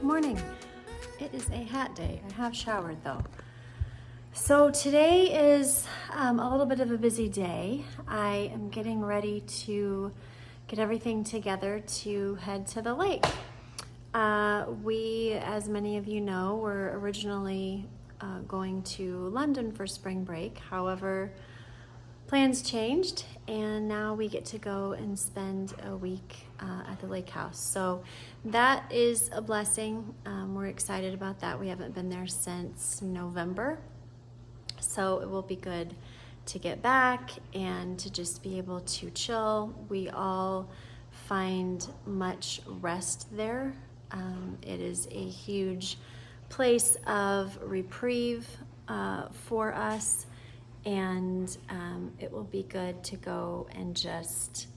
Good morning. It is a hot day. I have showered though. So today is a little bit of a busy day. I am getting ready to get everything together to head to the lake. We, as many of you know, were originally going to London for spring break. However, plans changed and now we get to go and spend a week at the lake house. So that is a blessing. We're excited about that. We haven't been there since November. So it will be good to get back and to just be able to chill. We all find much rest there. It is a huge place of reprieve for us. And it will be good to go and just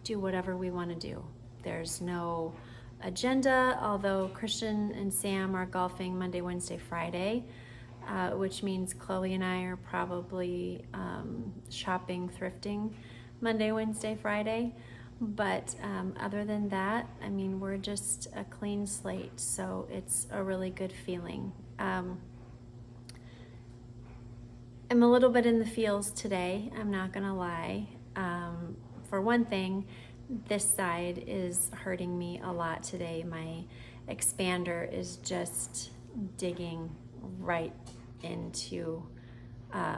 do whatever we want to do. There's no agenda, although Christian and Sam are golfing Monday, Wednesday, Friday, which means Chloe and I are probably shopping, thrifting Monday, Wednesday, Friday. But other than that, I mean, we're just a clean slate, so it's a really good feeling. I'm a little bit in the feels today, I'm not gonna lie. For one thing, this side is hurting me a lot today. My expander is just digging right into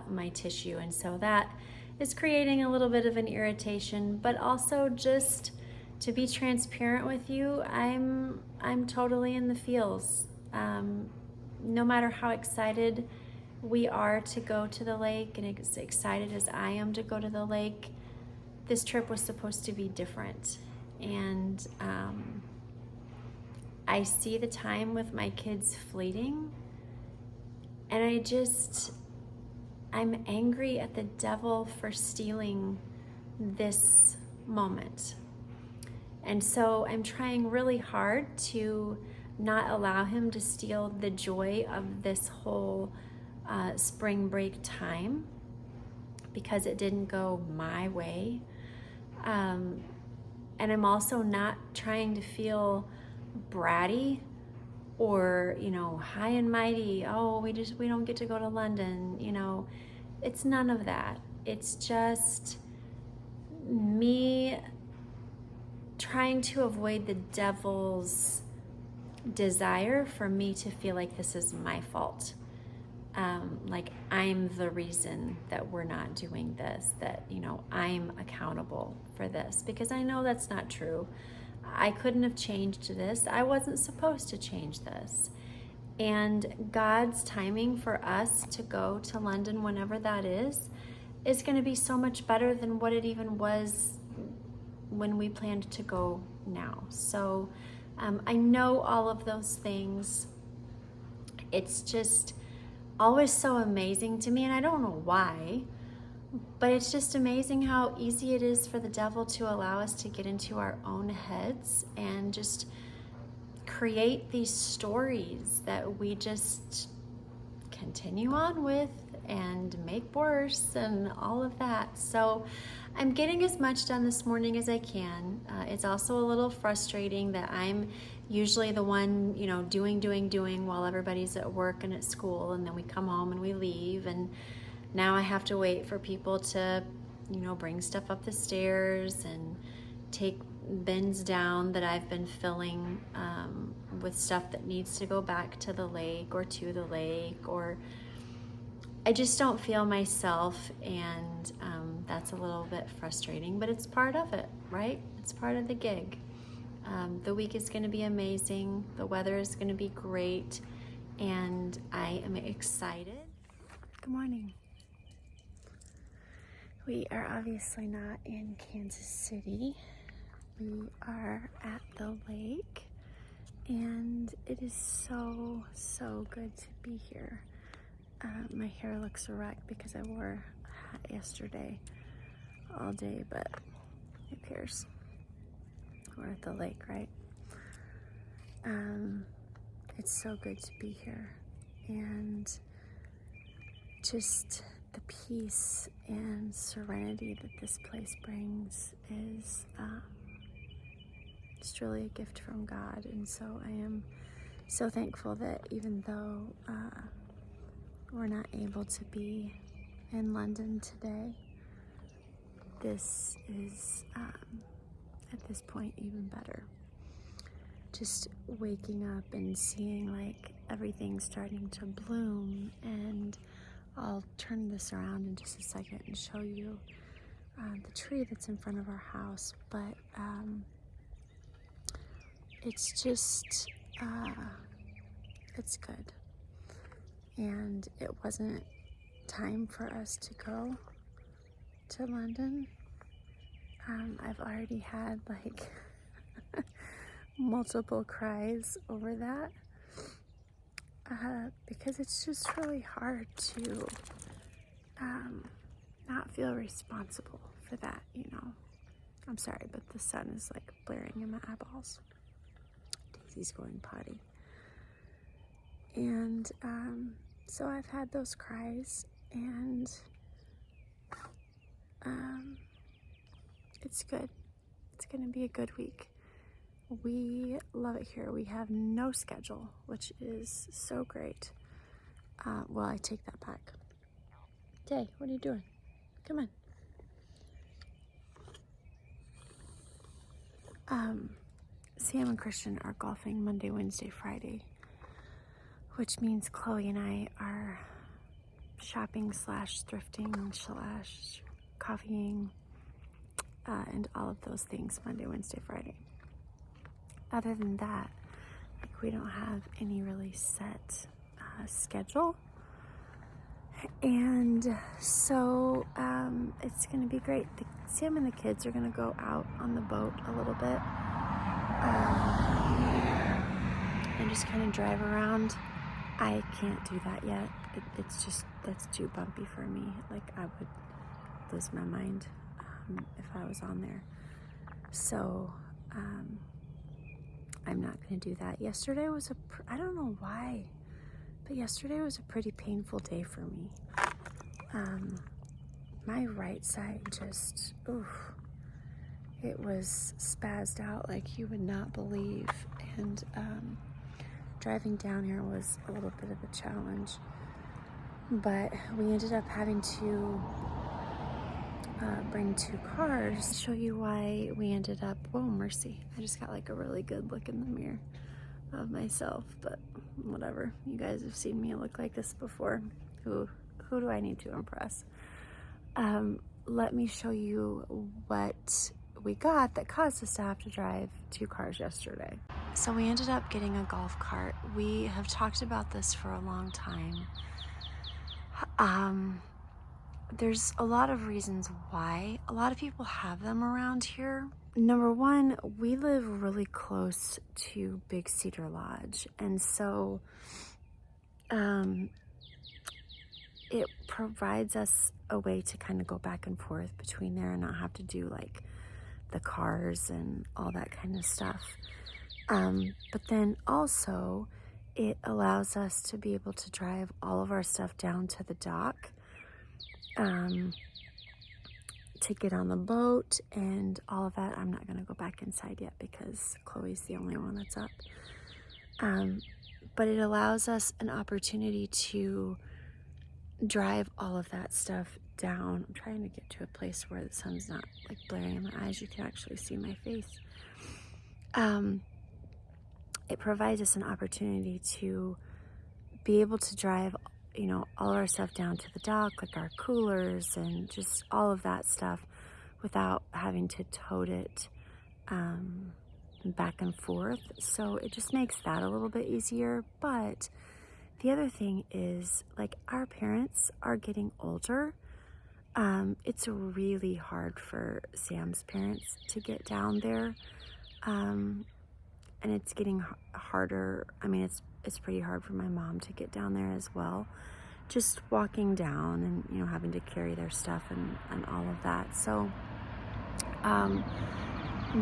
my tissue, and so that is creating a little bit of an irritation, but also just to be transparent with you, I'm totally in the feels. No matter how excited we are to go to the lake and as excited as I am to go to the lake, this trip was supposed to be different. And I see the time with my kids fleeting, and I'm angry at the devil for stealing this moment. And so I'm trying really hard to not allow him to steal the joy of this whole spring break time, because it didn't go my way. And I'm also not trying to feel bratty or, high and mighty. Oh, we don't get to go to London. It's none of that. It's just me trying to avoid the devil's desire for me to feel like this is my fault. Like I'm the reason that we're not doing this, that, I'm accountable for this, because I know that's not true. I couldn't have changed this. I wasn't supposed to change this. And God's timing for us to go to London, whenever that is going to be so much better than what it even was when we planned to go now. So I know all of those things. It's just always so amazing to me, and I don't know why, but it's just amazing how easy it is for the devil to allow us to get into our own heads and just create these stories that we just continue on with and make worse and all of that. So I'm getting as much done this morning as I can. It's also a little frustrating that I'm usually the one, doing while everybody's at work and at school, and then we come home and we leave, and now I have to wait for people to, bring stuff up the stairs and take bins down that I've been filling with stuff that needs to go back to the lake or to the lake, or I just don't feel myself, and that's a little bit frustrating, but it's part of it, right? It's part of the gig. The week is going to be amazing. The weather is going to be great, and I am excited. Good morning. We are obviously not in Kansas City. We are at the lake, and it is so, so good to be here. My hair looks a wreck because I wore a hat yesterday all day, but who cares? We're at the lake, right? It's so good to be here, and just the peace and serenity that this place brings is just really a gift from God. And so I am so thankful that even though we're not able to be in London today, this is at this point even better. Just waking up and seeing like everything starting to bloom, and I'll turn this around in just a second and show you the tree that's in front of our house, but it's just it's good. And it wasn't time for us to go to London. I've already had like multiple cries over that because it's just really hard to not feel responsible for that, you know. I'm sorry, but the sun is like blaring in my eyeballs. Daisy's going potty. And so I've had those cries, and it's good. It's gonna be a good week. We love it here. We have no schedule, which is so great. Well, I take that back. Day, what are you doing? Come on. Sam and Christian are golfing Monday, Wednesday, Friday, which means Chloe and I are shopping / thrifting / coffeeing and all of those things Monday, Wednesday, Friday. Other than that, like, we don't have any really set schedule, and so it's gonna be great. Sam and the kids are gonna go out on the boat a little bit and just kind of drive around. I can't do that yet. It's just, that's too bumpy for me. Like, I would lose my mind if I was on there. So I'm not going to do that. Yesterday was I don't know why, but yesterday was a pretty painful day for me. My right side just, it was spazzed out like you would not believe. And driving down here was a little bit of a challenge, but we ended up having to bring 2 cars. I'll show you why we ended up, whoa, mercy. I just got like a really good look in the mirror of myself, but whatever. You guys have seen me look like this before. Who do I need to impress? Let me show you what we got that caused us to have to drive 2 cars yesterday. So we ended up getting a golf cart. We have talked about this for a long time. There's a lot of reasons why a lot of people have them around here. Number one, we live really close to Big Cedar Lodge, and so it provides us a way to kind of go back and forth between there and not have to do like the cars and all that kind of stuff. But then also it allows us to be able to drive all of our stuff down to the dock to get on the boat and all of that. I'm not going to go back inside yet because Chloe's the only one that's up. But it allows us an opportunity to drive all of that stuff down. I'm trying to get to a place where the sun's not like blaring in my eyes. You can actually see my face. It provides us an opportunity to be able to drive, you know, all our stuff down to the dock, like our coolers and just all of that stuff, without having to tote it back and forth. So it just makes that a little bit easier. But the other thing is, like, our parents are getting older. It's really hard for Sam's parents to get down there. And it's getting harder. I mean, it's pretty hard for my mom to get down there as well. Just walking down and, you know, having to carry their stuff and all of that. So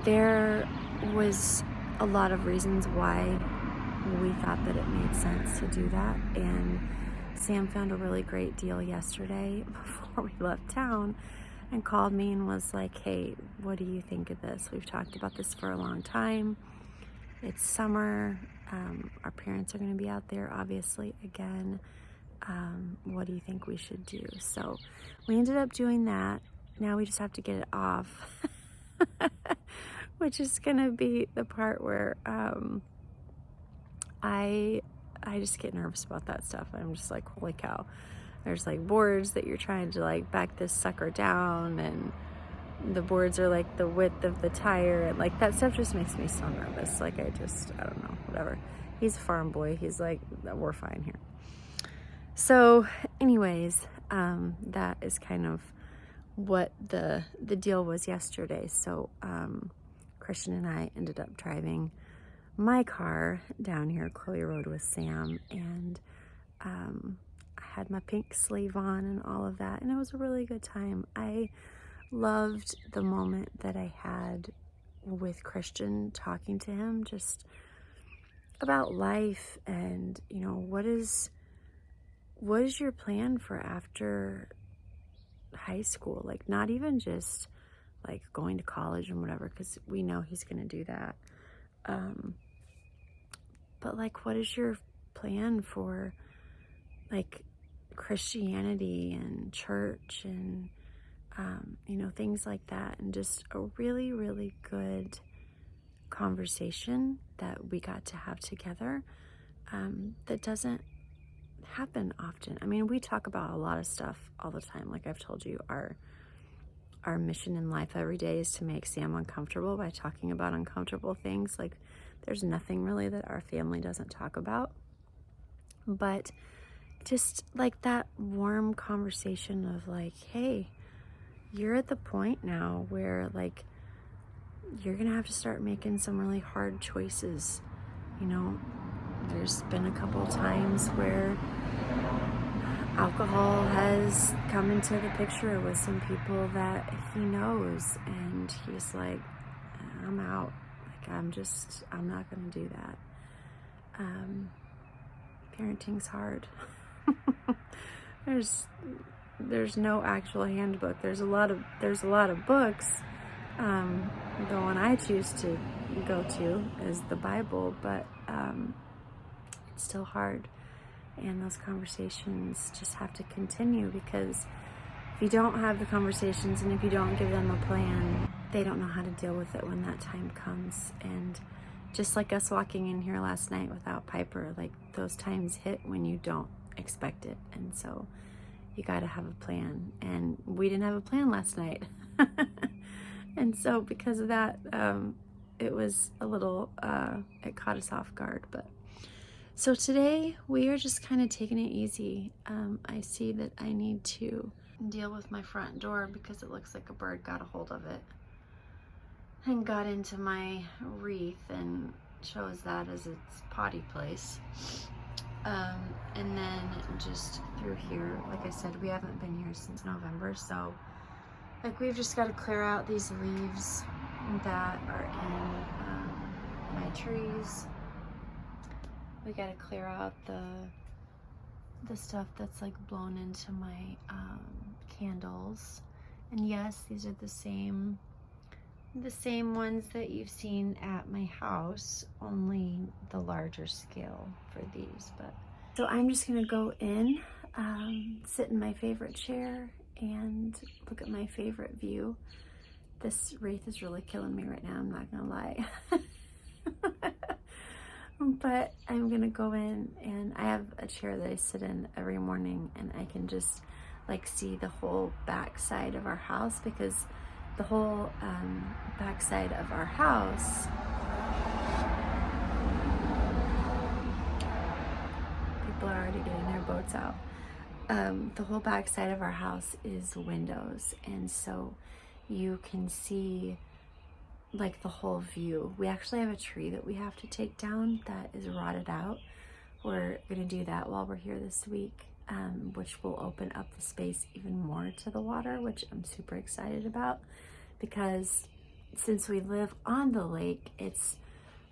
there was a lot of reasons why we thought that it made sense to do that. And Sam found a really great deal yesterday before we left town and called me and was like, hey, what do you think of this? We've talked about this for a long time. It's summer. Our parents are going to be out there, obviously, again. What do you think we should do? So we ended up doing that. Now we just have to get it off, which is going to be the part where I just get nervous about that stuff. I'm just like, holy cow. There's like boards that you're trying to like back this sucker down, and the boards are like the width of the tire, and like that stuff just makes me so nervous. Like I don't know, whatever. He's a farm boy. He's like, we're fine here. So anyways, that is kind of what the deal was yesterday. So Christian and I ended up driving my car down here, Chloe Road, with Sam, and I had my pink sleeve on and all of that, and it was a really good time. I loved the moment that I had with Christian, talking to him just about life and, you know, what is your plan for after high school? Like, not even just like going to college and whatever, because we know he's going to do that. But like, what is your plan for like Christianity and church and, you know, things like that. And just a really, really good conversation that we got to have together, that doesn't happen often. I mean, we talk about a lot of stuff all the time. Like I've told you, our mission in life every day is to make Sam uncomfortable by talking about uncomfortable things. Like there's nothing really that our family doesn't talk about. But just like that warm conversation of like, hey, you're at the point now where like you're gonna have to start making some really hard choices. You know, there's been a couple of times where alcohol has come into the picture with some people that he knows, and he's like, I'm out. Like I'm not gonna do that. Parenting's hard. There's no actual handbook. There's a lot of books. The one I choose to go to is the Bible, but it's still hard. And those conversations just have to continue, because if you don't have the conversations and if you don't give them a plan, they don't know how to deal with it when that time comes. And just like us walking in here last night without Piper, like those times hit when you don't expect it. And so you got to have a plan. And we didn't have a plan last night. And so because of that, it was a little, it caught us off guard. But so today we are just kind of taking it easy. I see that I need to deal with my front door because it looks like a bird got a hold of it and got into my wreath and chose that as its potty place. And then just through here, like I said, we haven't been here since November, so like we've just got to clear out these leaves that are in my trees. We got to clear out the stuff that's like blown into my candles. And yes, these are the same ones that you've seen at my house, only the larger scale for these. But so I'm just gonna go in, sit in my favorite chair and look at my favorite view. This wreath is really killing me right now, I'm not gonna lie. But I'm gonna go in, and I have a chair that I sit in every morning, and I can just like see the whole back side of our house, because the whole back side of our house, people are already getting their boats out. The whole back side of our house is windows, and so you can see like the whole view. We actually have a tree that we have to take down that is rotted out. We're gonna do that while we're here this week, which will open up the space even more to the water, which I'm super excited about, because since we live on the lake, it's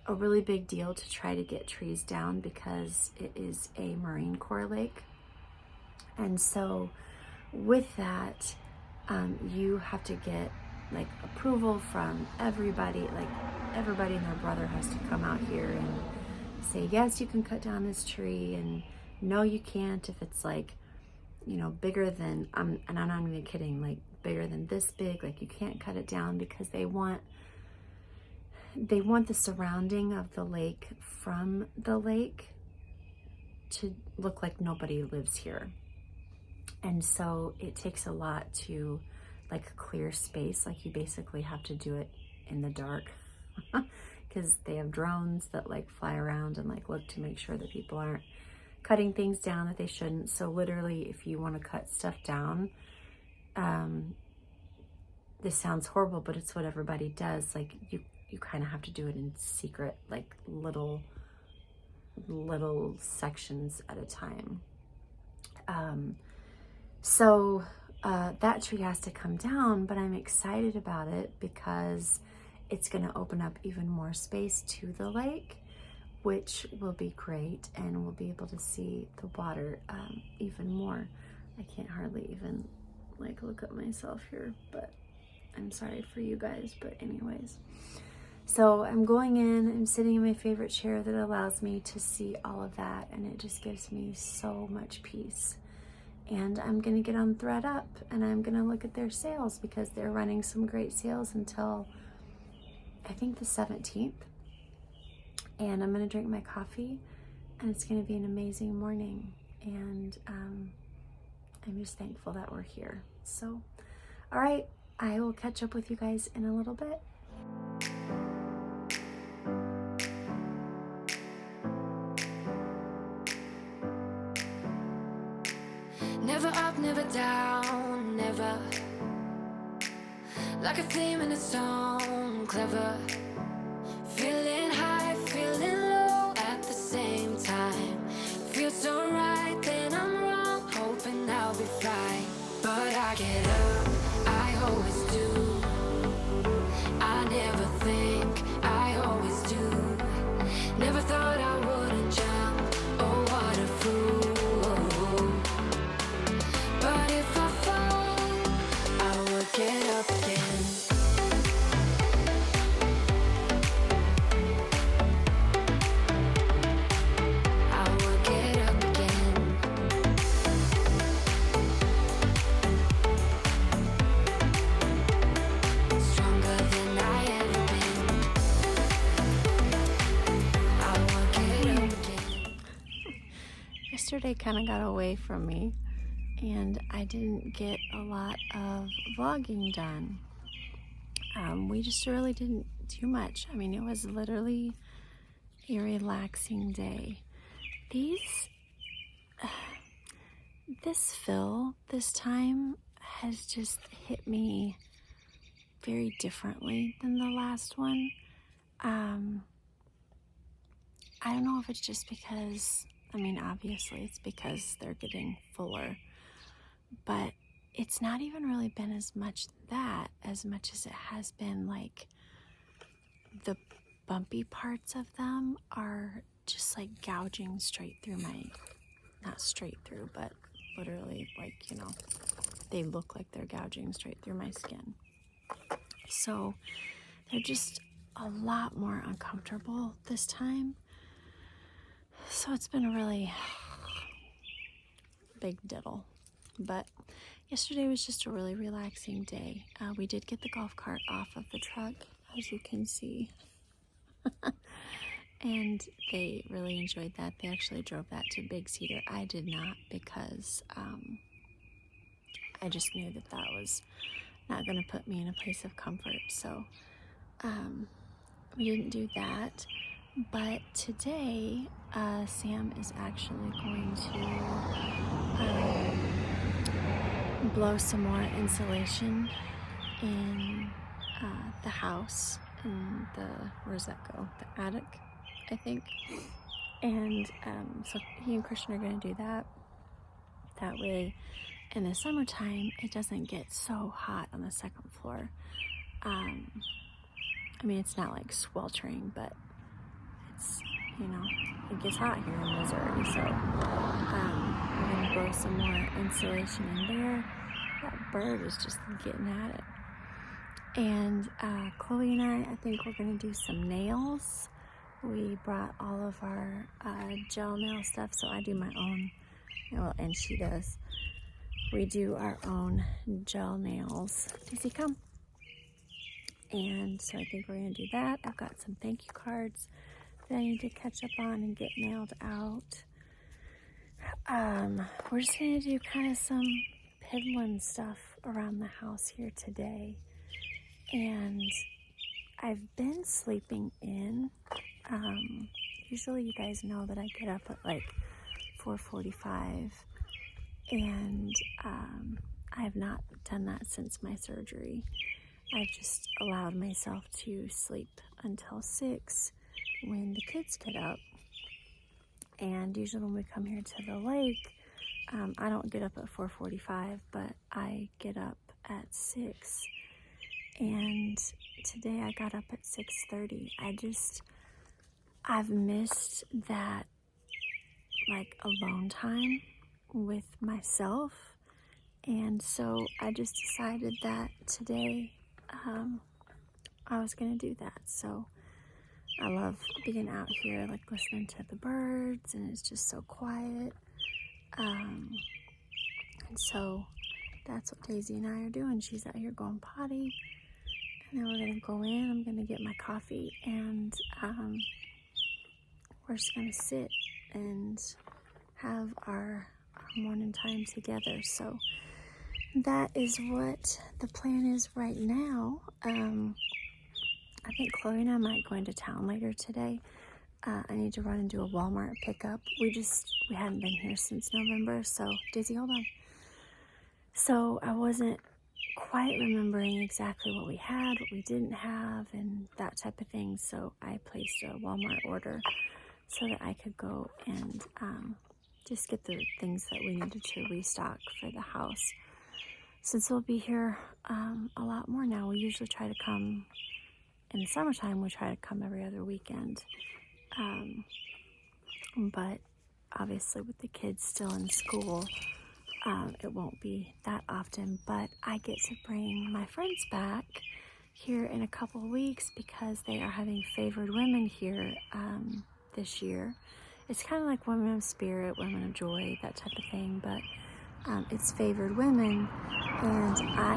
a really big deal to try to get trees down because it is a Marine Corps lake. And so with that, you have to get like approval from everybody. Like everybody and their brother has to come out here and say, yes, you can cut down this tree, and no, you can't if it's like, you know, bigger than, and I'm not even kidding, like bigger than this big, like you can't cut it down, because they want the surrounding of the lake from the lake to look like nobody lives here. And so it takes a lot to like clear space. Like you basically have to do it in the dark because they have drones that like fly around and like look to make sure that people aren't cutting things down that they shouldn't. So literally, if you want to cut stuff down, this sounds horrible, but it's what everybody does. Like you kind of have to do it in secret, like little sections at a time. So that tree has to come down, but I'm excited about it because it's going to open up even more space to the lake, which will be great, and we'll be able to see the water even more. I can't hardly even like look at myself here, but I'm sorry for you guys. But anyways, so I'm going in, I'm sitting in my favorite chair that allows me to see all of that, and it just gives me so much peace. And I'm gonna get on ThreadUp and I'm gonna look at their sales, because they're running some great sales until I think the 17th. And I'm gonna drink my coffee, and it's gonna be an amazing morning. And I'm just thankful that we're here. So, all right, I will catch up with you guys in a little bit. Never up, never down, never. Like a theme in a song, clever. Feeling high, feeling low at the same time. Feels so right, then I'm wrong, hoping I'll be fine. But I get up, I always do. I never think, I always do. Never thought I wouldn't jump, oh what a fool. But if I fall, I will get up again. I will get up again. Stronger than I ever been. I will get up again. Yesterday kind of got away from me, and I didn't get a lot of vlogging done. We just really didn't do much. I mean, it was literally a relaxing day. This fill this time has just hit me very differently than the last one. I don't know if it's just because, I mean, obviously it's because they're getting fuller, but it's not even really been as much that as much as it has been like the bumpy parts of them are just like gouging straight through my, not straight through, but literally like, you know, they look like they're gouging straight through my skin. So they're just a lot more uncomfortable this time. So it's been a really big diddle. But yesterday was just a really relaxing day. We did get the golf cart off of the truck, as you can see. And they really enjoyed that. They actually drove that to Big Cedar. I did not, because I just knew that that was not going to put me in a place of comfort. So we didn't do that. But today, Sam is actually going to blow some more insulation in the house, in the, where does that go? The attic, I think. And so he and Christian are going to do that. That way, in the summertime, it doesn't get so hot on the second floor. I mean, it's not like sweltering, but it's, you know, it gets hot here in Missouri. So we're going to blow some more insulation in there. That bird is just getting at it. And Chloe and I think we're gonna do some nails. We brought all of our gel nail stuff, so I do my own, well, and she does. We do our own gel nails. Daisy, come. And so I think we're gonna do that. I've got some thank you cards that I need to catch up on and get mailed out. We're just gonna do kind of some piddling stuff around the house here today. And I've been sleeping in. Usually you guys know that I get up at like 4:45, and I have not done that since my surgery. I've just allowed myself to sleep until 6 when the kids get up. And usually when we come here to the lake, I don't get up at 4:45, but I get up at 6. And today I got up at 6:30. I've missed that like alone time with myself. And so I just decided that today I was gonna do that. So I love being out here, like listening to the birds, and it's just so quiet. And so that's what Daisy and I are doing. She's out here going potty. And then we're gonna go in, I'm gonna get my coffee, and we're just gonna sit and have our morning time together. So that is what the plan is right now. I think Chloe and I might go into town later today. I need to run and do a Walmart pickup. We hadn't been here since November, so Daisy, hold on. So I wasn't quite remembering exactly what we had, what we didn't have, and that type of thing. So I placed a Walmart order so that I could go and just get the things that we needed to restock for the house. Since we'll be here a lot more now, we usually try to come in the summertime. We try to come every other weekend, but obviously with the kids still in school, it won't be that often. But I get to bring my friends back here in a couple of weeks because they are having favored women here this year. It's kind of like Women of Spirit, Women of Joy, that type of thing, but it's favored women, and I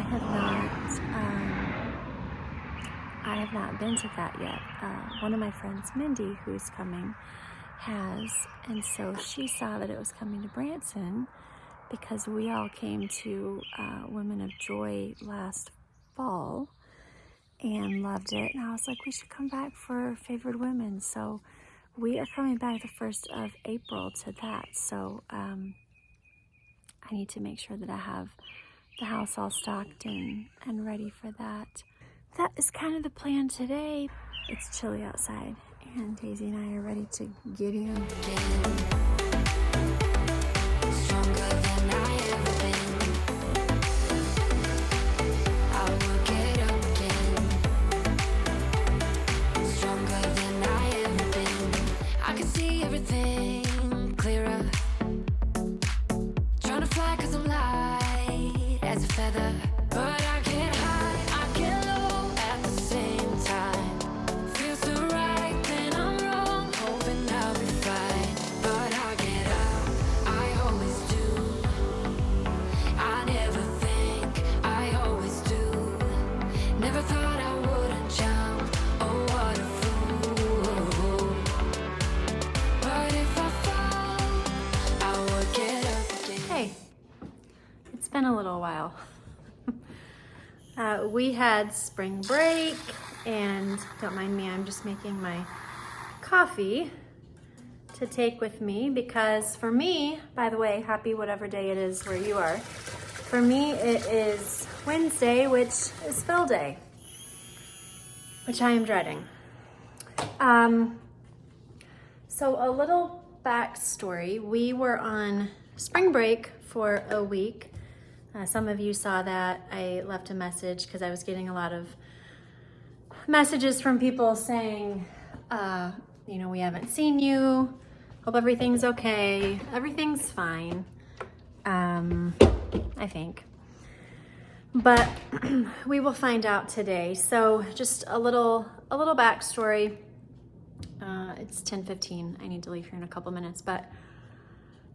have not been to that yet. One of my friends, Mindy, who's coming, has, and so she saw that it was coming to Branson because we all came to Women of Joy last fall and loved it, and I was like, we should come back for favored women. So we are coming back the 1st of April to that. So I need to make sure that I have the house all stocked and ready for that. That is kind of the plan today. It's chilly outside, and Daisy and I are ready to get in. Stronger than I ever been. I will get up again. Stronger than I ever been. I can see everything clearer. Trying to fly 'cause I'm light as a feather. But I get high, I get low at the same time. Feels so right, then I'm wrong, hoping I'll be fine. But I get out, I always do. I never think, I always do. Never thought I wouldn't jump, oh what a fool. But if I fall, I would get up again. Hey, it's been a little while. We had spring break, and don't mind me, I'm just making my coffee to take with me, because for me, by the way, happy whatever day it is where you are, for me it is Wednesday, which is fill day, which I am dreading. So a little backstory, we were on spring break for a week. Some of you saw that. I left a message because I was getting a lot of messages from people saying, we haven't seen you. Hope everything's okay. Everything's fine, I think. but we will find out today. So just a little backstory. It's 10:15. I need to leave here in a couple minutes, but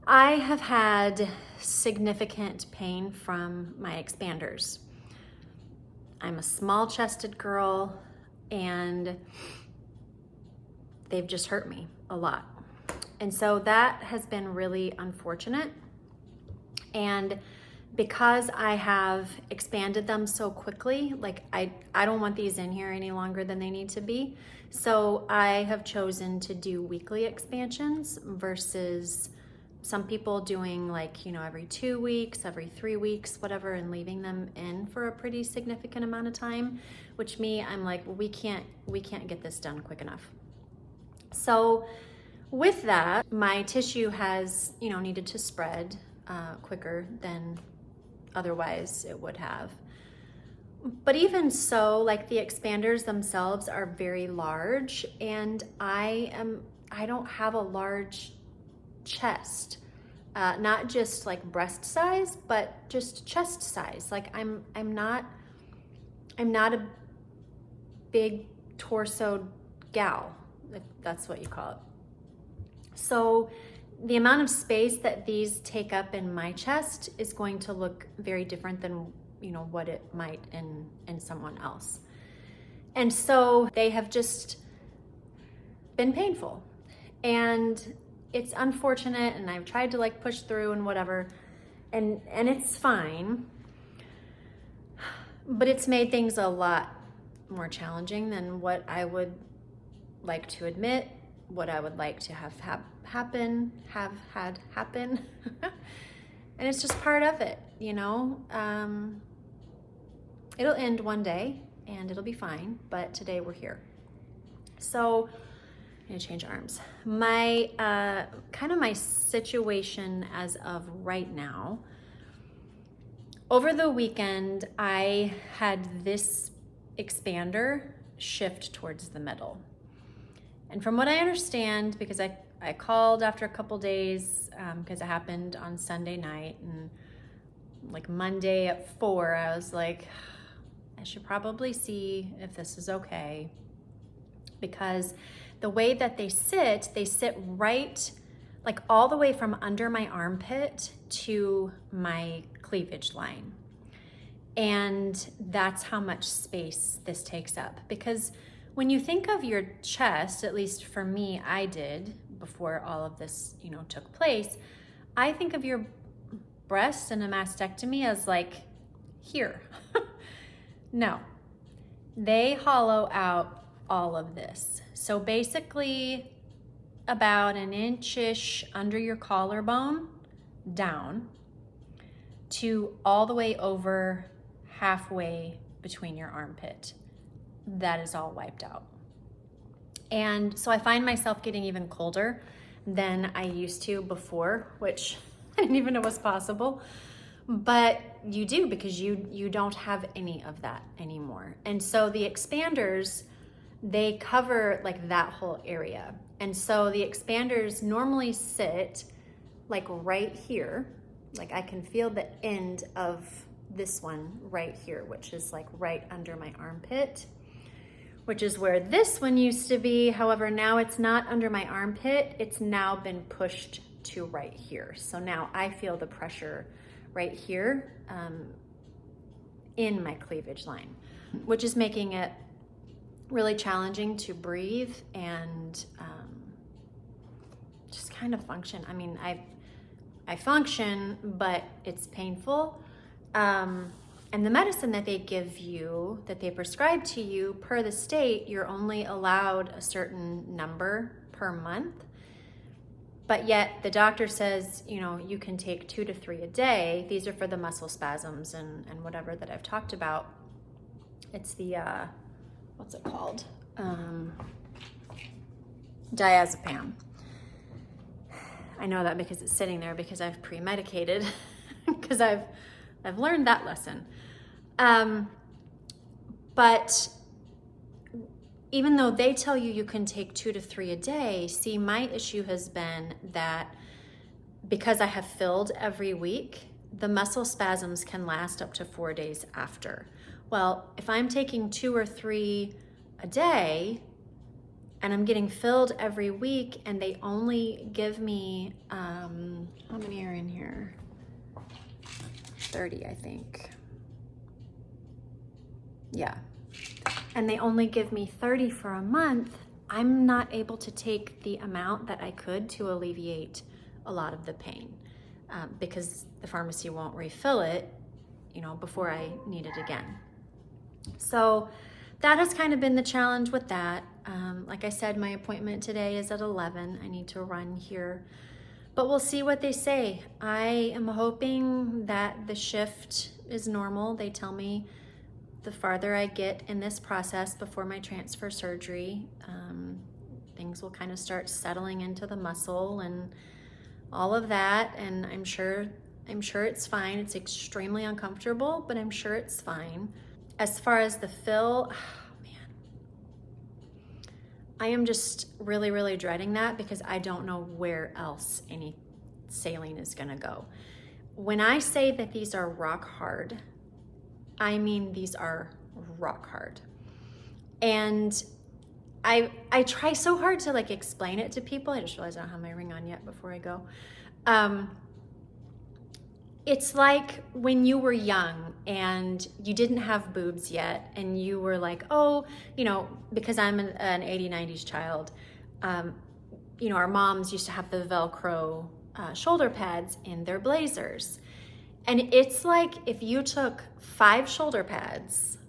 I have had significant pain from my expanders. I'm a small-chested girl, and they've just hurt me a lot. And so that has been really unfortunate. And because I have expanded them so quickly, like I don't want these in here any longer than they need to be. So I have chosen to do weekly expansions versus some people doing like, you know, every 2 weeks, every 3 weeks, whatever, and leaving them in for a pretty significant amount of time, which I'm like, well, we can't get this done quick enough. So with that, my tissue has, you know, needed to spread quicker than otherwise it would have. But even so, like the expanders themselves are very large, and I don't have a large chest, not just like breast size, but just chest size. Like I'm not a big torso gal, if that's what you call it. So the amount of space that these take up in my chest is going to look very different than, you know, what it might in someone else. And so they have just been painful, and it's unfortunate, and I've tried to like push through and whatever, and it's fine, but it's made things a lot more challenging than what I would like to admit, what I would like to have had happen. And it's just part of it, you know. It'll end one day and it'll be fine, but today we're here. So I'm gonna change arms. My kind of my situation as of right now, over the weekend I had this expander shift towards the middle. And from what I understand, because I called after a couple days, because it happened on Sunday night, and like Monday at 4, I was like, I should probably see if this is okay, because the way that they sit right, like all the way from under my armpit to my cleavage line. And that's how much space this takes up. Because when you think of your chest, at least for me, I did before all of this, you know, took place, I think of your breasts and a mastectomy as like here. No, they hollow out all of this. So basically about an inch-ish under your collarbone down to all the way over halfway between your armpit. That is all wiped out. And so I find myself getting even colder than I used to before, which I didn't even know was possible. But you do, because you don't have any of that anymore. And so the expanders, they cover like that whole area. And so the expanders normally sit like right here. Like I can feel the end of this one right here, which is like right under my armpit, which is where this one used to be. However, now it's not under my armpit. It's now been pushed to right here. So now I feel the pressure right here in my cleavage line, which is making it really challenging to breathe and just kind of function. I mean, I function, but it's painful. And the medicine that they give you, that they prescribe to you, per the state, you're only allowed a certain number per month. But yet the doctor says, you know, you can take 2 to 3 a day. These are for the muscle spasms and whatever that I've talked about. It's the, what's it called? Diazepam. I know that because it's sitting there, because I've pre-medicated, because I've learned that lesson. But even though they tell you you can take 2 to 3 a day, see, my issue has been that because I have filled every week, the muscle spasms can last up to 4 days after. Well, if I'm taking 2 or 3 a day and I'm getting filled every week and they only give me, how many are in here? 30, I think. Yeah. And they only give me 30 for a month, I'm not able to take the amount that I could to alleviate a lot of the pain because the pharmacy won't refill it, before I need it again. So that has kind of been the challenge with that. Like I said, my appointment today is at 11. I need to run here, but we'll see what they say. I am hoping that the shift is normal. They tell me the farther I get in this process before my transfer surgery, things will kind of start settling into the muscle and all of that. And I'm sure it's fine. It's extremely uncomfortable, but I'm sure it's fine. As far as the fill, man, I am just really, really dreading that because I don't know where else any saline is gonna go. When I say that these are rock hard, I mean these are rock hard. And I try so hard to explain it to people. I just realized I don't have my ring on yet before I go. It's like when you were young and you didn't have boobs yet and you were like, oh, because I'm an 80s, 90s child, our moms used to have the Velcro shoulder pads in their blazers. And it's like if you took 5 shoulder pads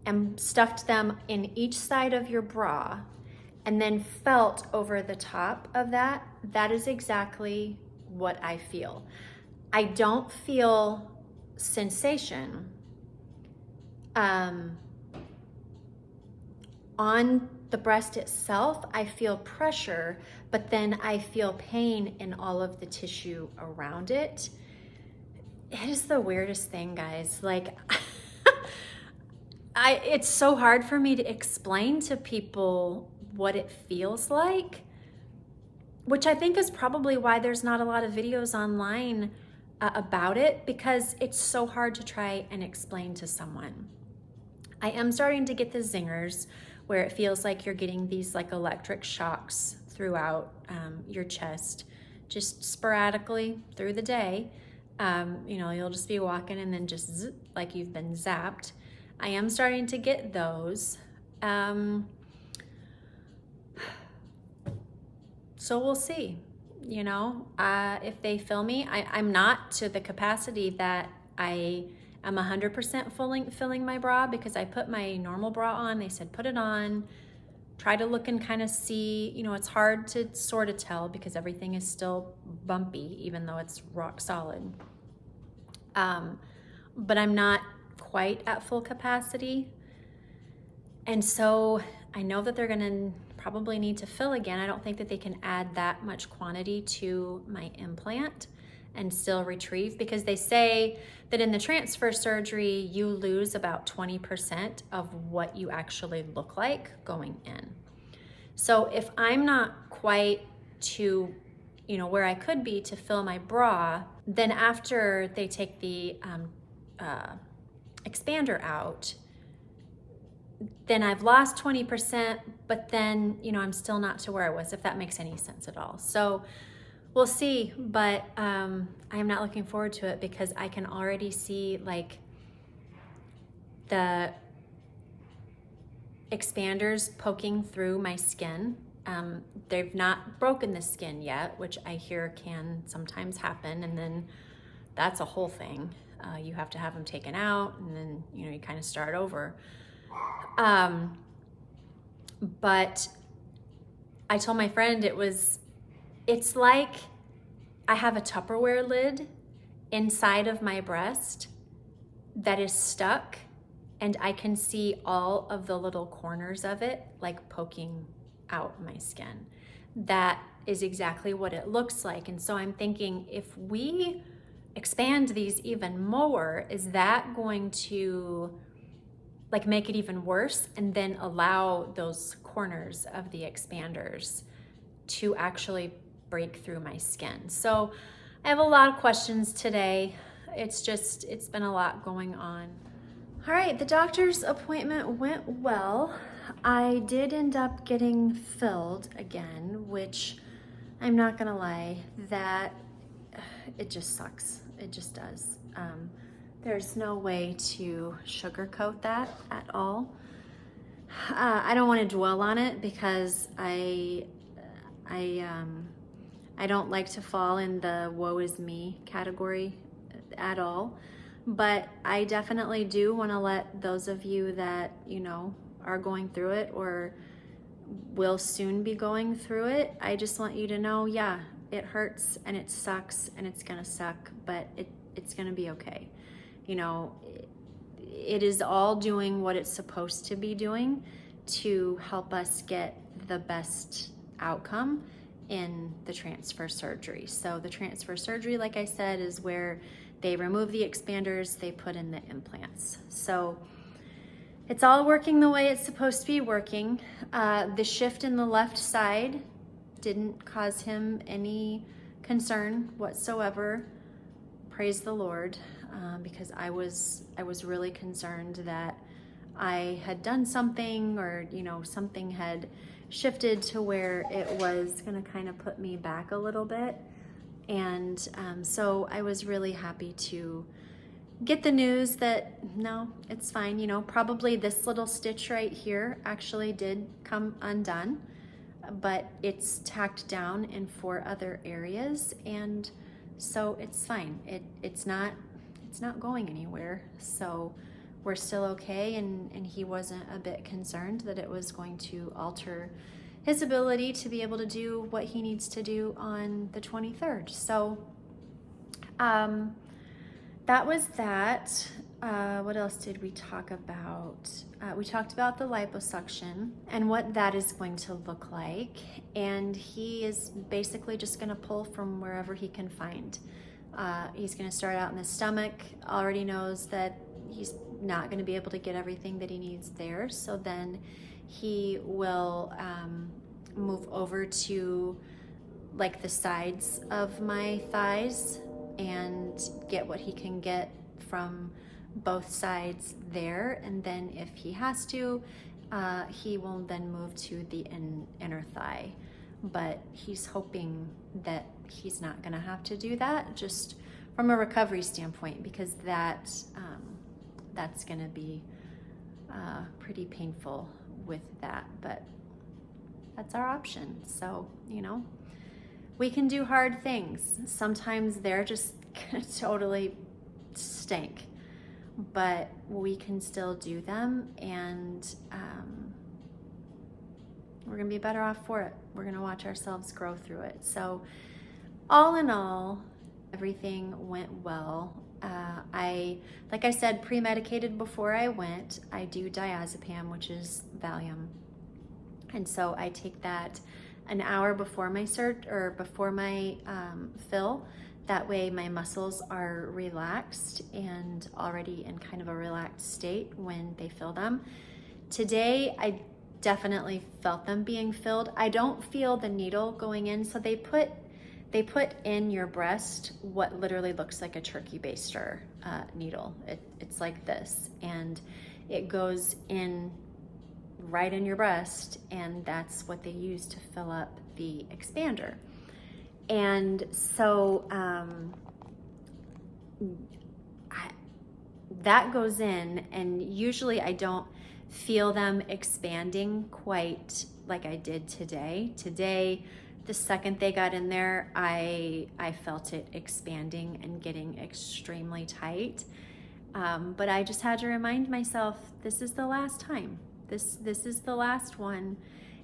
and stuffed them in each side of your bra and then felt over the top of that, that is exactly what I feel. I don't feel sensation on the breast itself. I feel pressure, but then I feel pain in all of the tissue around it. It is the weirdest thing, guys. It's so hard for me to explain to people what it feels like, which I think is probably why there's not a lot of videos online about it, because it's so hard to try and explain to someone. I am starting to get the zingers where it feels like you're getting these electric shocks throughout your chest, just sporadically through the day. You'll just be walking and then just zip, like you've been zapped. I am starting to get those. So we'll see, if they fill me. I'm not to the capacity that I am 100% filling my bra, because I put my normal bra on. They said, put it on, try to look and kind of see, it's hard to sort of tell because everything is still bumpy, even though it's rock solid. But I'm not quite at full capacity. And so I know that they're gonna probably need to fill again. I don't think that they can add that much quantity to my implant and still retrieve, because they say that in the transfer surgery, you lose about 20% of what you actually look like going in. So if I'm not quite to, where I could be to fill my bra, then after they take the expander out, then I've lost 20%, but then, I'm still not to where I was, if that makes any sense at all. So we'll see, but I am not looking forward to it because I can already see the expanders poking through my skin. They've not broken the skin yet, which I hear can sometimes happen, and then that's a whole thing. You have to have them taken out, and then you kind of start over. But I told my friend it's like I have a Tupperware lid inside of my breast that is stuck, and I can see all of the little corners of it poking out my skin. That is exactly what it looks like. And so I'm thinking, if we expand these even more, is that going to make it even worse, and then allow those corners of the expanders to actually break through my skin? So I have a lot of questions today. it's been a lot going on. All right, the doctor's appointment went well. I did end up getting filled again, which I'm not gonna lie, that it just sucks. It just does. There's no way to sugarcoat that at all. I don't want to dwell on it because I don't like to fall in the woe is me category at all. But I definitely do want to let those of you that, you know, are going through it or will soon be going through it, I just want you to know, yeah, it hurts and it sucks and it's gonna suck, but it's gonna be okay. You know, it is all doing what it's supposed to be doing to help us get the best outcome in the transfer surgery. So the transfer surgery, like I said, is where they remove the expanders, they put in the implants. So it's all working the way it's supposed to be working. The shift in the left side didn't cause him any concern whatsoever. Praise the Lord, because I was really concerned that I had done something, or you know, something had shifted to where it was gonna kind of put me back a little bit. And so I was really happy to get the news that no, it's fine. You know, probably this little stitch right here actually did come undone, but it's tacked down in 4 other areas, and so it's fine. It's not going anywhere. So we're still okay, and he wasn't a bit concerned that it was going to alter his ability to be able to do what he needs to do on the 23rd. So that was that. What else did we talk about? We talked about the liposuction and what that is going to look like. And he is basically just going to pull from wherever he can find. He's going to start out in the stomach. Already knows that he's not going to be able to get everything that he needs there. So then he will move over to like the sides of my thighs and get what he can get from both sides there. And then if he has to, he will then move to the inner thigh. But he's hoping that he's not gonna have to do that, just from a recovery standpoint, because that's gonna be pretty painful with that. But that's our option. So, you know, we can do hard things. Sometimes they're just gonna totally stink, but we can still do them, and we're gonna be better off for it. We're gonna watch ourselves grow through it. So all in all, everything went well. Like I said, pre-medicated before I went. I do diazepam, which is Valium. And so I take that an hour before my fill. That way my muscles are relaxed and already in kind of a relaxed state when they fill them. Today, I definitely felt them being filled. I don't feel the needle going in. So they put in your breast what literally looks like a turkey baster needle. It's like this, and it goes in right in your breast, and that's what they use to fill up the expander. And so that goes in, and usually I don't feel them expanding quite like I did today. Today, the second they got in there, I felt it expanding and getting extremely tight. But I just had to remind myself, this is the last time. This is the last one,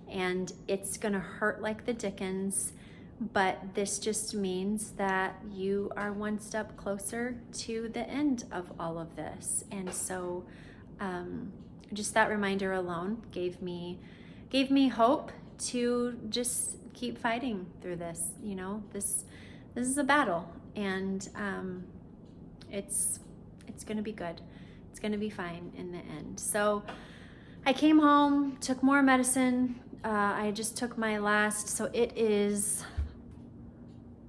and it's gonna hurt like the dickens, but this just means that you are one step closer to the end of all of this. And so just that reminder alone gave me hope to just keep fighting through this. You know, this is a battle, and it's gonna be good. It's gonna be fine in the end. So I came home, took more medicine. I just took my last, so it is,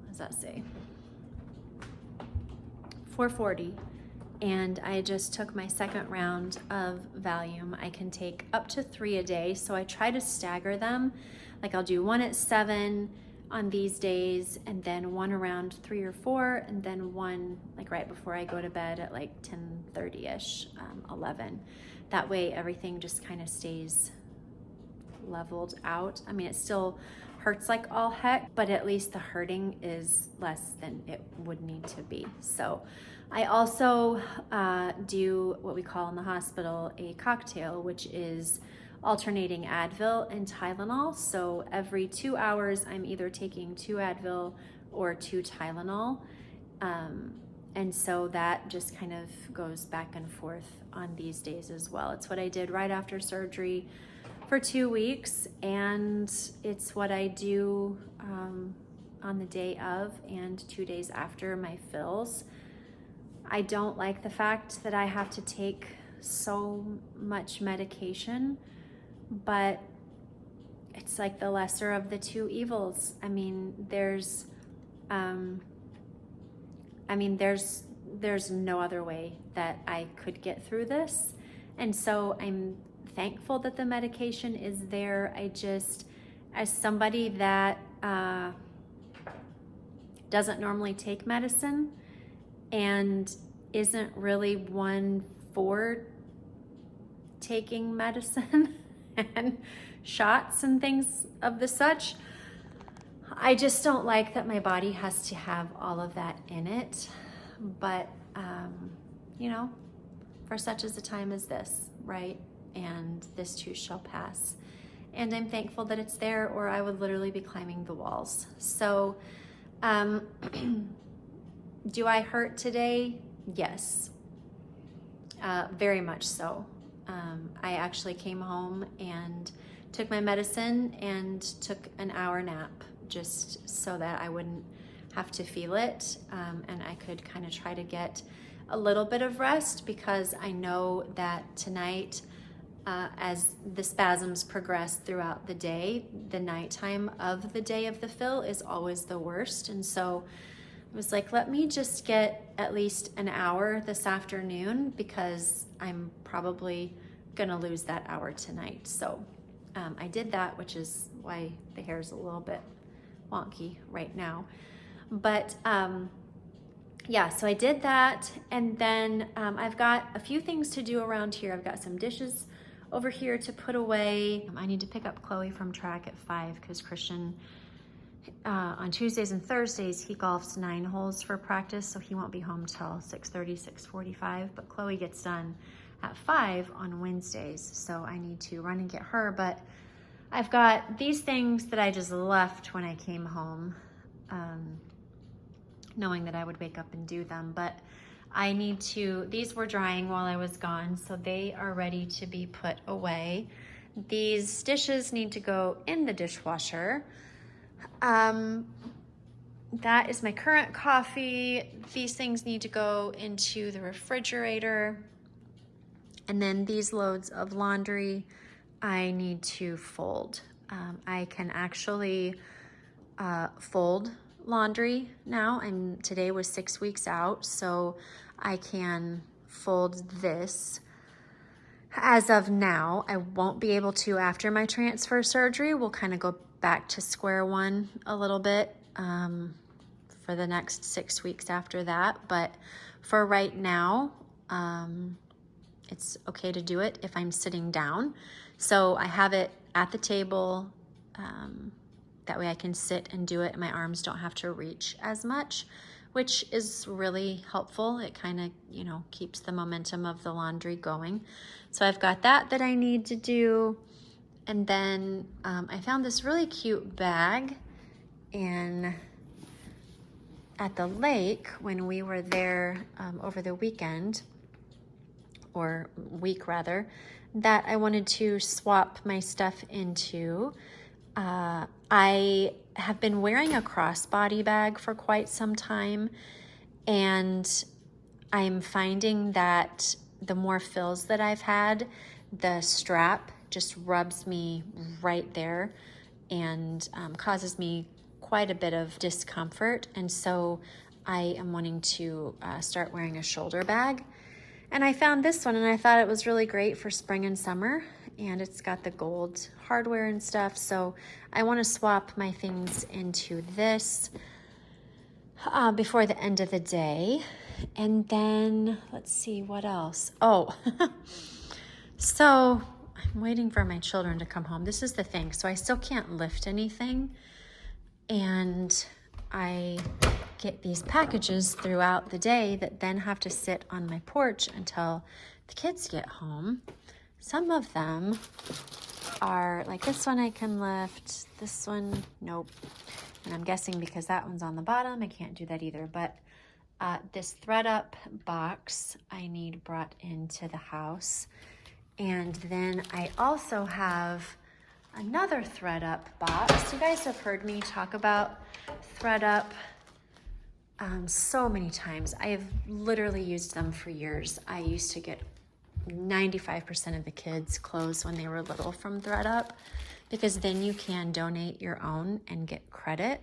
what does that say? 440, and I just took my second round of Valium. I can take up to 3 a day, so I try to stagger them. Like I'll do one at 7 on these days, and then one around 3 or 4, and then one like right before I go to bed at like 10:30ish, 11. That way everything just kind of stays leveled out. I mean, it still hurts like all heck, but at least the hurting is less than it would need to be. So I also do what we call in the hospital a cocktail, which is alternating Advil and Tylenol. So every 2 hours, I'm either taking 2 Advil or 2 Tylenol. And so that just kind of goes back and forth on these days as well. It's what I did right after surgery for 2 weeks, and it's what I do on the day of and 2 days after my fills. I don't like the fact that I have to take so much medication, but it's like the lesser of the two evils. I mean, there's no other way that I could get through this. And so I'm thankful that the medication is there. I just, as somebody that doesn't normally take medicine and isn't really one for taking medicine and shots and things of the such, I just don't like that my body has to have all of that in it. But, you know, for such as a time as this, right? And this too shall pass. And I'm thankful that it's there, or I would literally be climbing the walls. So, do I hurt today? Yes, very much so. I actually came home and took my medicine and took an hour nap just so that I wouldn't have to feel it, and I could kind of try to get a little bit of rest, because I know that tonight, as the spasms progress throughout the day, the nighttime of the day of the fill is always the worst. And so I was like, let me just get at least an hour this afternoon, because I'm probably gonna lose that hour tonight. So I did that, which is why the hair's a little bit wonky right now. But yeah, so I did that, and then I've got a few things to do around here. I've got some dishes over here to put away. I need to pick up Chloe from track at 5, because Christian, on Tuesdays and Thursdays, he golfs 9 holes for practice, so he won't be home till 6:30, 6:45, but Chloe gets done at 5 on Wednesdays, so I need to run and get her. But I've got these things that I just left when I came home, knowing that I would wake up and do them, but I need to, these were drying while I was gone, so they are ready to be put away. These dishes need to go in the dishwasher. That is my current coffee. These things need to go into the refrigerator. And then these loads of laundry I need to fold. I can actually fold laundry now. Today was 6 weeks out, so I can fold this. As of now, I won't be able to after my transfer surgery. We'll kind of go back to square one a little bit for the next 6 weeks after that. But for right now, it's okay to do it if I'm sitting down. So I have it at the table. That way I can sit and do it, and my arms don't have to reach as much, which is really helpful. It kind of, you know, keeps the momentum of the laundry going. So I've got that I need to do. And then I found this really cute bag at the lake when we were there over the weekend, or week rather, that I wanted to swap my stuff into. I have been wearing a crossbody bag for quite some time, and I'm finding that the more fills that I've had, the strap just rubs me right there and causes me quite a bit of discomfort. And so I am wanting to start wearing a shoulder bag. And I found this one and I thought it was really great for spring and summer. And it's got the gold hardware and stuff. So I want to swap my things into this before the end of the day. And then let's see what else. Oh, so I'm waiting for my children to come home. This is the thing. So I still can't lift anything. And I get these packages throughout the day that then have to sit on my porch until the kids get home. Some of them are like this one I can lift, this one, nope. And I'm guessing because that one's on the bottom, I can't do that either. But this thread up box I need brought into the house. And then I also have another thread up box. You guys have heard me talk about thread up so many times. I have literally used them for years. I used to get 95% of the kids' clothes when they were little from thread up, because then you can donate your own and get credit.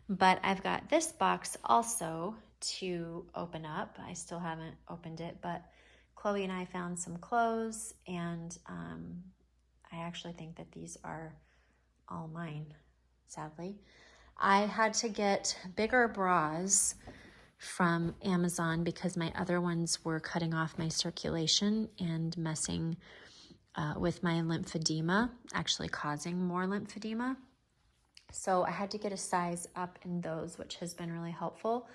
But I've got this box also to open up. I still haven't opened it, but Chloe and I found some clothes, and I actually think that these are all mine, sadly. I had to get bigger bras from Amazon because my other ones were cutting off my circulation and messing with my lymphedema, actually causing more lymphedema. So I had to get a size up in those, which has been really helpful.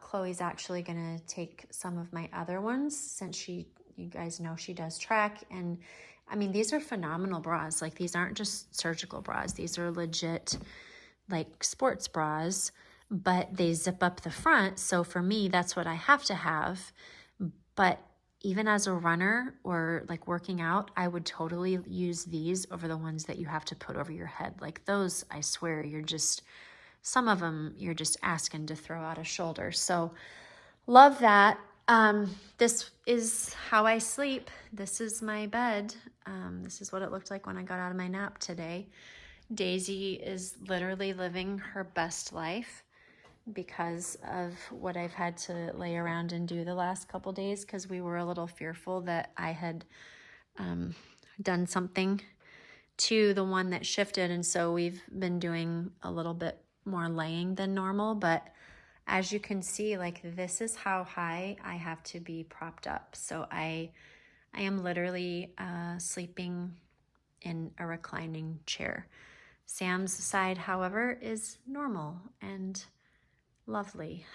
Chloe's actually going to take some of my other ones since you guys know she does track. And I mean, these are phenomenal bras. Like, these aren't just surgical bras. These are legit, like, sports bras, but they zip up the front. So for me, that's what I have to have. But even as a runner or like working out, I would totally use these over the ones that you have to put over your head. Like those, I swear, some of them you're just asking to throw out a shoulder. So love that. This is how I sleep. This is my bed. This is what it looked like when I got out of my nap today. Daisy is literally living her best life because of what I've had to lay around and do the last couple days, because we were a little fearful that I had done something to the one that shifted. And so we've been doing a little bit more laying than normal. But as you can see, like, this is how high I have to be propped up. So I am literally sleeping in a reclining chair. Sam's side, however, is normal and lovely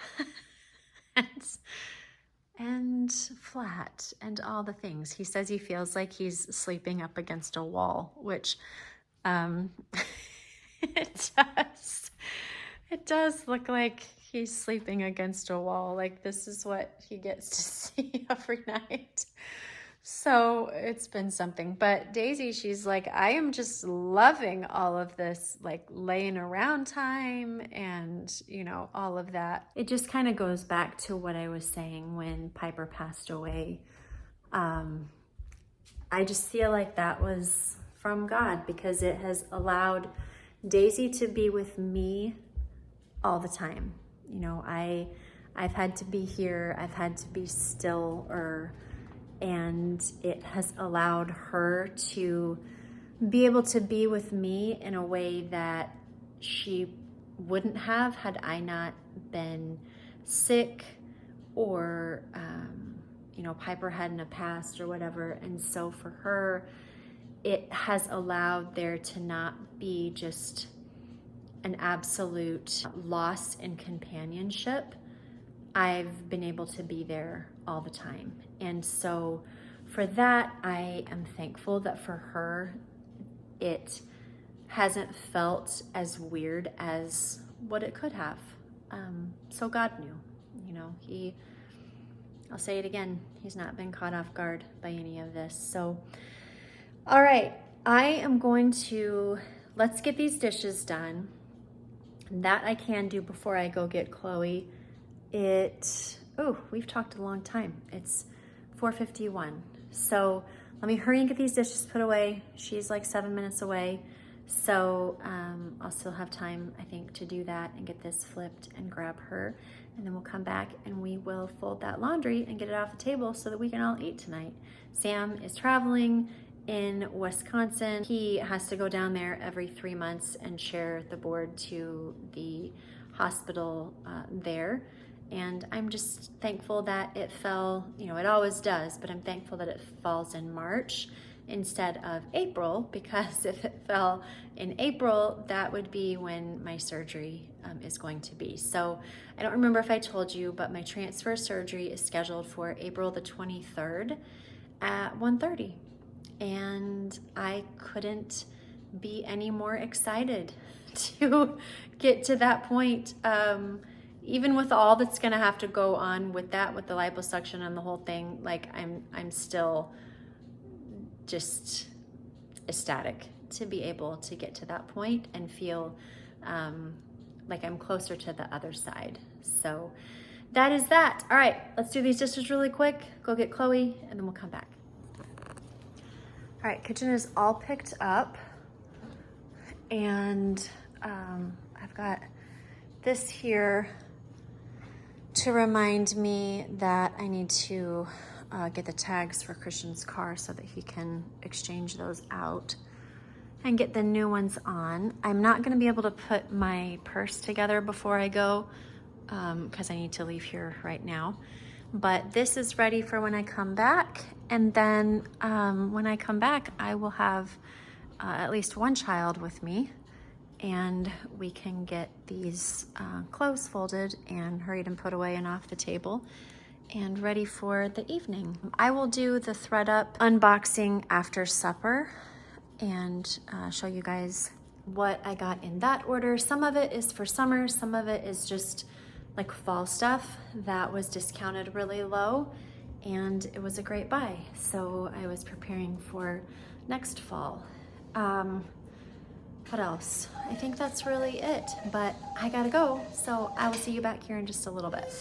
and flat and all the things. He says he feels like he's sleeping up against a wall, which it does look like he's sleeping against a wall. Like, this is what he gets to see every night. So it's been something. But Daisy, she's like, I am just loving all of this, like, laying around time and, all of that. It just kind of goes back to what I was saying when Piper passed away. I just feel like that was from God, because it has allowed Daisy to be with me all the time. I've had to be here. I've had to be still, and it has allowed her to be able to be with me in a way that she wouldn't have had I not been sick, or Piper hadn't passed or whatever. And so for her, it has allowed there to not be just an absolute loss in companionship. I've been able to be there all the time. And so for that, I am thankful that for her, it hasn't felt as weird as what it could have. So God knew, I'll say it again, he's not been caught off guard by any of this. So, all right, I am going to, let's get these dishes done. That I can do before I go get Chloe. We've talked a long time. It's 4:51. So let me hurry and get these dishes put away. She's like 7 minutes away. So I'll still have time, I think, to do that and get this flipped and grab her. And then we'll come back and we will fold that laundry and get it off the table so that we can all eat tonight. Sam is traveling in Wisconsin. He has to go down there every 3 months and share the board to the hospital there. And I'm just thankful that it fell, you know, it always does, but I'm thankful that it falls in March instead of April, because if it fell in April, that would be when my surgery is going to be. So I don't remember if I told you, but my transfer surgery is scheduled for April the 23rd at 1:30. And I couldn't be any more excited to get to that point. Even with all that's gonna have to go on with that, with the liposuction and the whole thing, like I'm still just ecstatic to be able to get to that point and feel like I'm closer to the other side. So that is that. All right, let's do these dishes really quick, go get Chloe, and then we'll come back. All right, kitchen is all picked up, and I've got this here to remind me that I need to get the tags for Christian's car so that he can exchange those out and get the new ones on. I'm not gonna be able to put my purse together before I go because I need to leave here right now. But this is ready for when I come back. And then when I come back, I will have at least one child with me, and we can get these clothes folded and hurried and put away and off the table and ready for the evening. I will do the thread up unboxing after supper and show you guys what I got in that order. Some of it is for summer, some of it is just like fall stuff that was discounted really low, and it was a great buy. So I was preparing for next fall. What else? I think that's really it, but I gotta go. So I will see you back here in just a little bit.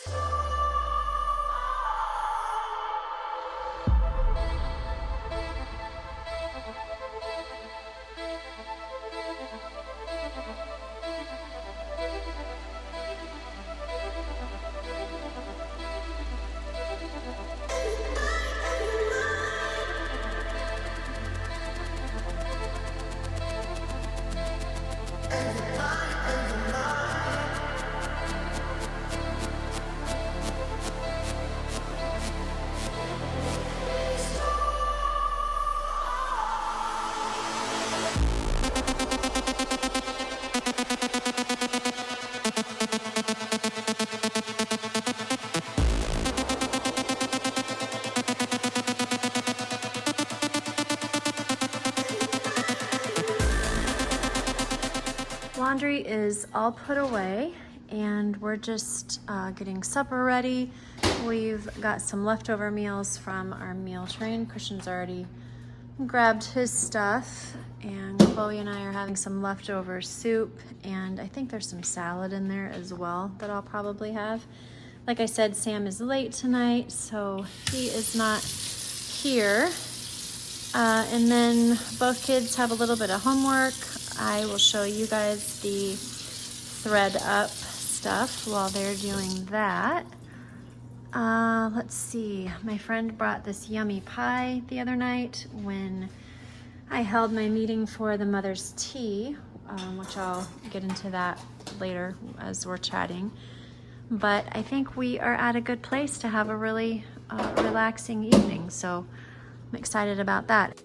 Laundry is all put away and we're just getting supper ready. We've got some leftover meals from our meal train. Christian's already grabbed his stuff, and Chloe and I are having some leftover soup, and I think there's some salad in there as well that I'll probably have. Like I said, Sam is late tonight, so he is not here. And then both kids have a little bit of homework. I will show you guys the thread up stuff while they're doing that. Let's see, my friend brought this yummy pie the other night when I held my meeting for the mother's tea, which I'll get into that later as we're chatting. But I think we are at a good place to have a really relaxing evening, so I'm excited about that.